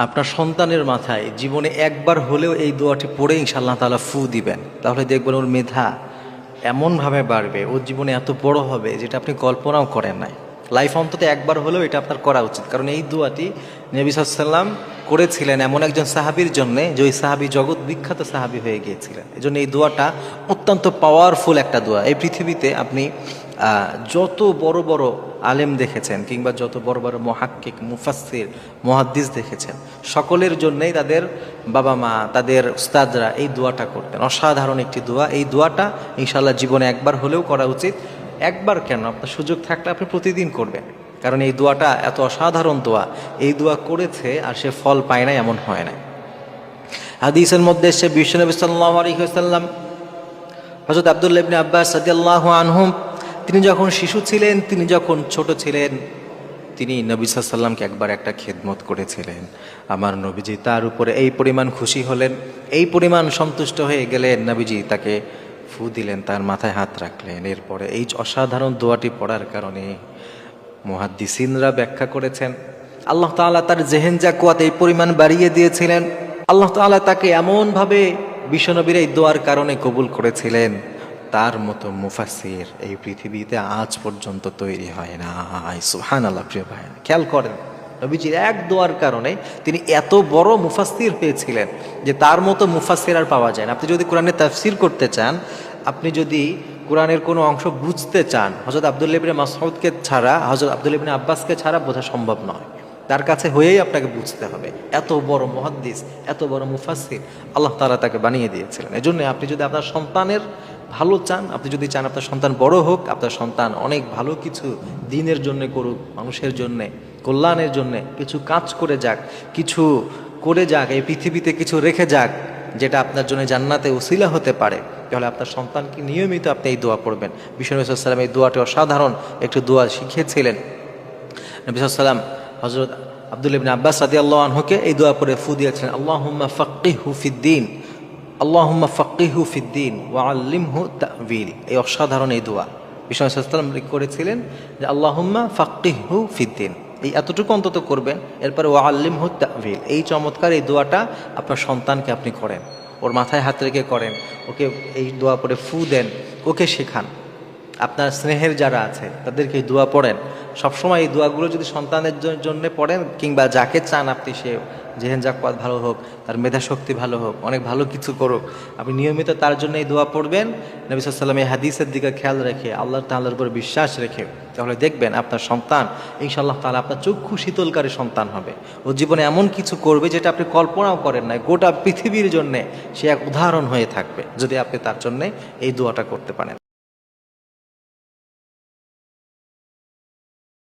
আপনার সন্তানের মাথায় জীবনে একবার হলেও এই দোয়াটি পড়ে ইনশাআল্লাহ তাআলা ফু দিবেন, তাহলে দেখবেন ওর মেধা এমনভাবে বাড়বে, ওর জীবনে এত বড় হবে যেটা আপনি কল্পনাও করেন নাই। লাইফ অন্তত একবার হলেও এটা আপনার করা উচিত, কারণ এই দোয়াটি নবী সাল্লাল্লাহু আলাইহি ওয়াসাল্লাম করেছিলেন এমন একজন সাহাবীর জন্যে, যে ওই সাহাবী জগৎ বিখ্যাত সাহাবী হয়ে গিয়েছিলেন। এই জন্য এই দোয়াটা অত্যন্ত পাওয়ারফুল একটা দোয়া। এই পৃথিবীতে আপনি যত বড় বড় আলেম দেখেছেন কিংবা যত বড় বড় মুহাক্কিক, মুফাসসির, মুহাদ্দিস দেখেছেন, সকলের জন্যই তাদের বাবা মা, তাদের উস্তাদরা এই দোয়াটা করতেন। অসাধারণ একটি দোয়া। এই দোয়াটা ইনশাআল্লাহ জীবনে একবার হলেও করা উচিত। একবার কেন, আপনার সুযোগ থাকলে আপনি প্রতিদিন করবেন, কারণ এই দোয়াটা এত অসাধারণ দোয়া। এই দোয়া করেছে আর সে ফল পায় না এমন হয় না। হাদিসের মধ্যে সে বিশ্বনবী সাল্লাল্লাহু আলাইহি ওয়াসাল্লাম, হযরত আব্দুল্লাহ ইবনে আব্বাস রাদিয়াল্লাহু আনহুম, তিনি যখন শিশু ছিলেন, তিনি যখন ছোট ছিলেন, তিনি নবী সাল্লাল্লাহু আলাইহি ওয়াসাল্লামকে একবার একটা খেদমত করেছিলেন। আমার নবীজি তার উপরে এই পরিমাণ খুশি হলেন, এই পরিমাণ সন্তুষ্ট হয়ে গেলেন, নবীজি তাকে ফু দিলেন, তার মাথায় হাত রাখলেন। এরপরে এই অসাধারণ দোয়াটি পড়ার কারণে মুহাদ্দিসিনরা ব্যাখ্যা করেছেন, আল্লাহ তাআলা তার জেহেন জাকুয়াত এই পরিমাণ বাড়িয়ে দিয়েছিলেন। আল্লাহ তাআলা তাকে এমনভাবে বিশ্বনবীর এই দোয়ার কারণে কবুল করেছিলেন, তার মতো মুফাসসির এই পৃথিবীতে আজ পর্যন্ত তৈরি হয় না। সুবহানাল্লাহ। প্রিয় ভাই, খেয়াল করেন, নবীজির এক দোয়ার কারণে তিনি এত বড় মুফাসসির হয়েছিলেন যে তার মতো মুফাসসির আর পাওয়া যায় না। আপনি যদি কোরআনের তাফসীর করতে চান, আপনি যদি কোরআনের কোনো অংশ বুঝতে চান, হযরত আব্দুল্লাহ ইবনে মাসউদকে ছাড়া, হযরত আব্দুল্লাহ ইবনে আব্বাসকে ছাড়া বোঝা সম্ভব নয়। তার কাছে হয়েই আপনাকে বুঝতে হবে। এত বড় মুহাদ্দিস, এত বড় মুফাসসির আল্লাহ তাআলা তাকে বানিয়ে দিয়েছিলেন। এজন্য আপনি যদি আপনার সন্তানের ভালো চান, আপনি যদি চান আপনার সন্তান বড় হোক, আপনার সন্তান অনেক ভালো কিছু দিনের জন্য করুক, মানুষের জন্যে, কল্যাণের জন্যে কিছু কাজ করে যাক, কিছু করে যাক, এই পৃথিবীতে কিছু রেখে যাক যেটা আপনার জন্য জান্নাতে উসিলা হতে পারে, তাহলে আপনার সন্তানকে নিয়মিত আপনি এই দোয়া পড়বেন। বিশ্বনবী সাল্লাল্লাহু আলাইহি ওয়াসাল্লাম এই দোয়াটি অসাধারণ একটি দোয়া শিখিয়েছিলেন। নবী সাল্লাল্লাহু আলাইহি ওয়াসাল্লাম হযরত আব্দুল্লাহ ইবনে আব্বাস রাদিয়াল্লাহু আনহুকে এই দোয়া পড়ে ফু দিয়েছিলেন, আল্লাহুম্মা ফাক্কিহহু ফিদ্দীন, আল্লাহুম্মা ফাক্কিহহু ফিদ্দীন ওয়া আল্লিমহু তা'ওয়িল। এই অসাধারণ এই দোয়া বিশ্বনবী সাল্লাল্লাহু আলাইহি ওয়াসাল্লাম করেছিলেন যে আল্লাহুম্মা ফাক্কিহহু ফিদ্দীন, এই এতটুকু অন্তত করবেন। এরপরে ওয়া আল্লিমহু তা'ওয়িল, এই চমৎকার এই দোয়াটা আপনার সন্তানকে আপনি করেন, ওর মাথায় হাত রেখে করেন, ওকে এই দোয়া পড়ে ফু দেন, ওকে শেখান। আপনার স্নেহের যারা আছে তাদেরকে এই দোয়া পড়েন। সবসময় এই দোয়াগুলো যদি সন্তানের জন্য পড়েন, কিংবা যাকে চান আপনি সে জেহেন জাকুয়াত ভালো হোক, তার মেধা শক্তি ভালো হোক, অনেক ভালো কিছু করুক, আপনি নিয়মিত তার জন্য এই দোয়া পড়বেন। নবী সাল্লাল্লাহু আলাইহি ওয়াসাল্লাম এই হাদিসের দিকে খেয়াল রেখে, আল্লাহ তাআলার উপর বিশ্বাস রেখে, তাহলে দেখবেন আপনার সন্তান ইনশাআল্লাহ তাআলা আপনার চক্ষু শীতলকারী সন্তান হবে। ও জীবনে এমন কিছু করবে যেটা আপনি কল্পনাও করেন নাই। গোটা পৃথিবীর জন্যে সে এক উদাহরণ হয়ে থাকবে যদি আপনি তার জন্যে এই দোয়াটা করতে পারেন।